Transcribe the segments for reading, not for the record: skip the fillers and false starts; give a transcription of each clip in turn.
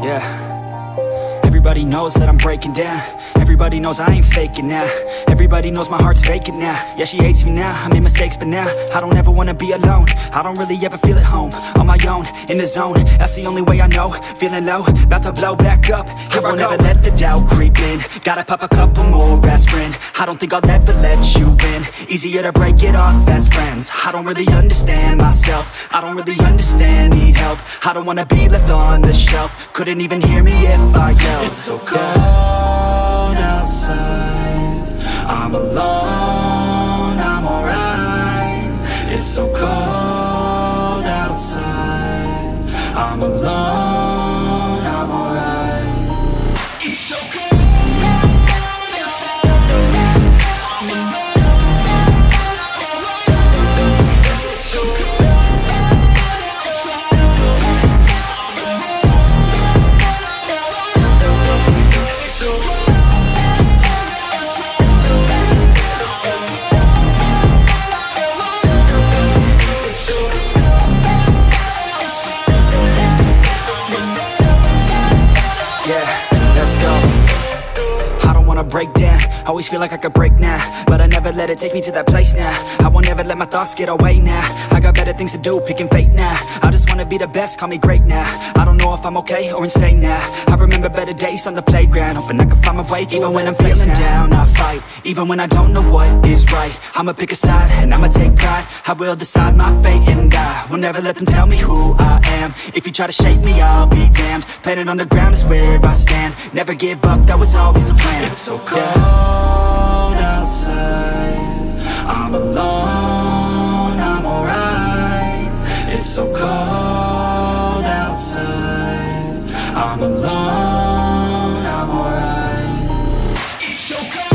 Yeah. Everybody knows that I'm breaking down. Everybody knows I ain't faking now. Everybody knows my heart's vacant now. Yeah, she hates me now, I made mistakes but now I don't ever wanna be alone. I don't really ever feel at home. On my own, in the zone, that's the only way I know. Feeling low, about to blow back up. Here I won't ever let the doubt creep in. Gotta pop a couple more aspirin. I don't think I'll ever let you in. Easier to break it off as friends. I don't really understand myself. I don't really understand, need help. I don't wanna be left on the shelf. Couldn't even hear me if I yelled. It's so cold outside, I'm alone, I'm alright. It's so cold outside, I'm alone, I'm alright. It's so cold. Break down, always feel like I could break now, but I never let it take me to that place now. I won't ever let my thoughts get away now. I got better things to do, picking fate now. I just wanna be the best, call me great now. I don't know if I'm okay or insane now. I remember better days on the playground, hoping I can find my way. Even when I'm feeling down, I fight. Even when I don't know what is right, I'ma pick a side and I'ma take pride. I will decide my fate and I will never let them tell me who I am. If you try to shape me, I'll be damned. Planet on the ground is where I stand. Never give up, that was always the plan. It's so cold outside, I'm alone, I'm alright. It's so cold outside, I'm alone, I'm alright. It's so cold.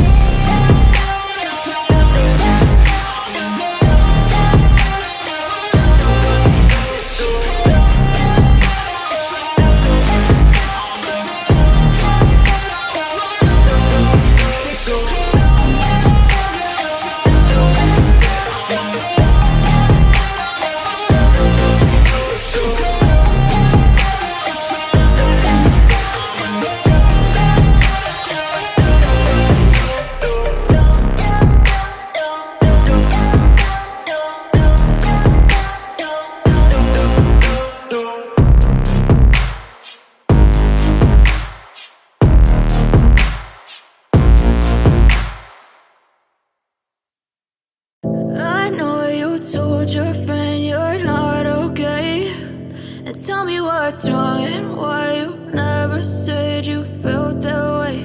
What's wrong and why you never said you felt that way?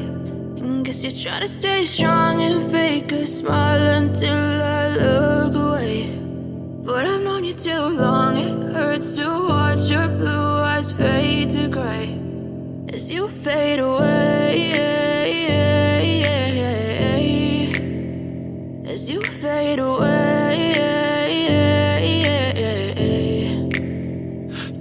And guess you're trying to stay strong and fake a smile until I look away. But I've known you too long, it hurts to watch your blue eyes fade to gray as you fade away, as you fade away.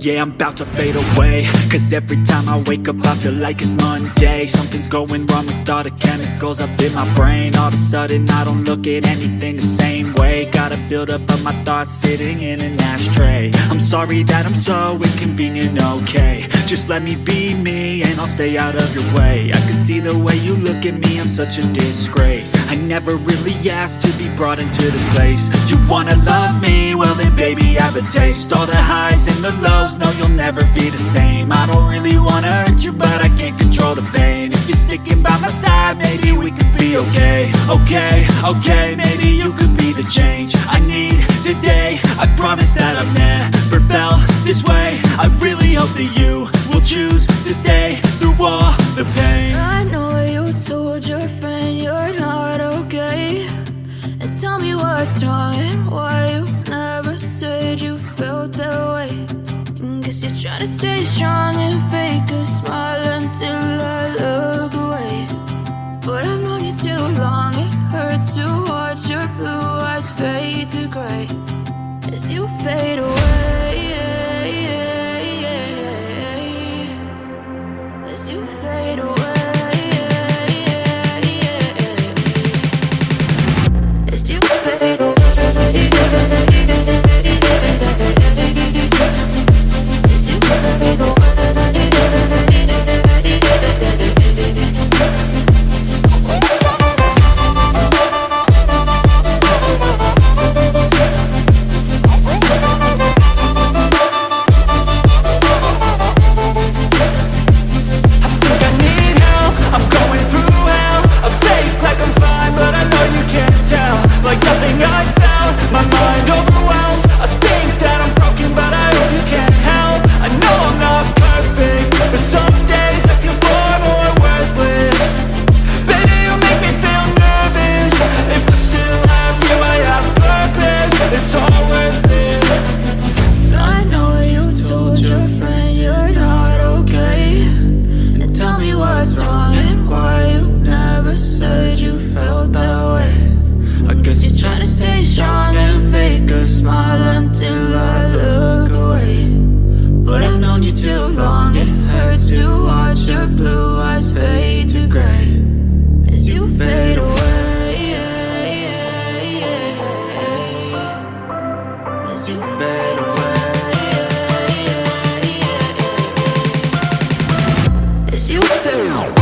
Yeah, I'm about to fade away, cause every time I wake up I feel like it's Monday. Something's going wrong with all the chemicals up in my brain. All of a sudden I don't look at anything the same way. Got a buildup of my thoughts sitting in an ashtray. I'm sorry that I'm so inconvenient, okay. Just let me be me and I'll stay out of your way. I can see the way you look at me, I'm such a disgrace. I never really asked to be brought into this place. You wanna love me? Well then baby I have a taste. All the highs and the lows, no you'll never be the same. I don't really wanna hurt you but I can't control the pain. If you're sticking by my side maybe we could be okay. Okay, maybe you could be the change I need today. I promise that I've never felt this way. I really hope that you will choose to stay through all the pain. I know you told your friend you're not okay, and tell me what's wrong and why you never said you felt that way. And guess you're trying to stay strong and fake a smile until I look away. But I've known you too long, it hurts to watch your blue eyes fade to gray as you fade away, as you fade away. to fade away. As you fade.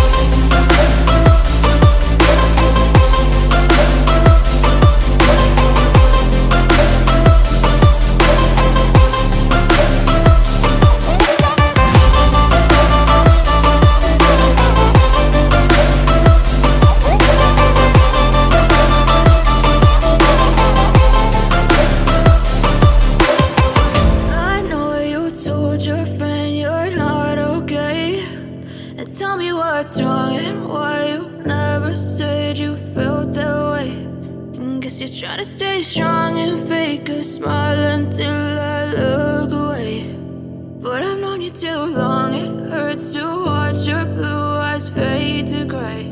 Tell me what's wrong and why you never said you felt that way. Guess you're trying to stay strong and fake a smile until I look away. But I've known you too long, it hurts to watch your blue eyes fade to gray.